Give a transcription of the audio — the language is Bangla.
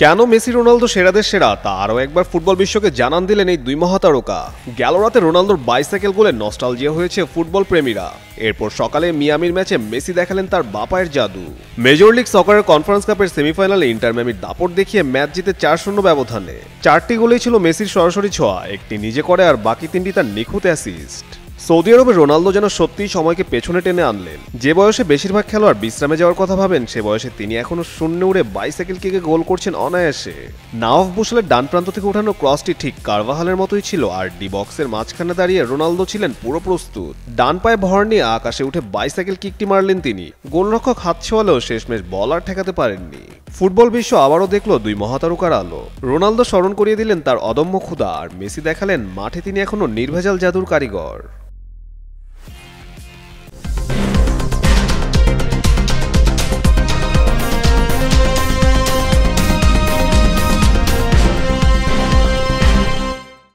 কেন মেসি রোনালদো সেরাদের সেরা তা আরও একবার ফুটবল বিশ্বকে জানান দিলেন এই দুই মহাতারকা। গেল রাতে রোনালদোর বাইসাইকেল গোলে নস্টালজিয়া হয়েছে ফুটবল প্রেমীরা। এরপর সকালে মিয়ামির ম্যাচে মেসি দেখালেন তার বাপায়ের জাদু। মেজর লিগ সকারের কনফারেন্স কাপের সেমিফাইনালে ইন্টার মিয়ামির দাপট দেখিয়ে ম্যাচ জিতে 4-0 ব্যবধানে। 4টি গোলেই ছিল মেসির সরাসরি ছোঁয়া, একটি নিজে করে আর বাকি 3টি তার নিখুঁত অ্যাসিস্ট। সৌদি আরবে রোনালদো যেন সত্যিই সময়কে পেছনে টেনে আনলেন। যে বয়সে বেশিরভাগ খেলোয়াড় বিশ্রামে যাওয়ার কথা ভাবেন, সে বয়সে তিনি এখনো শূন্যে উড়ে বাইসাইকেল কিকে গোল করছেন অনায়াসে। নাওয়াফ বুশালের ডান প্রান্ত থেকে উঠানো ক্রসটি ঠিক কারভাহালের মতোই ছিল, আর ডি বক্সের মাঝখানে দাঁড়িয়ে রোনালদো ছিলেন পুরো প্রস্তুত। ডান পায়ে ভর নিয়ে আকাশে উঠে বাইসাইকেল কিকটি মারলেন তিনি। গোলরক্ষক হাত ছোঁয়ালেও শেষমেশ বল আর ঠেকাতে পারেননি। ফুটবল বিশ্ব আবারও দেখল দুই মহাতারকার আলো। রোনালদো স্মরণ করিয়ে দিলেন তার অদম্য ক্ষুধা, আর মেসি দেখালেন মাঠে তিনি এখনো নির্ভেজাল জাদুর কারিগর।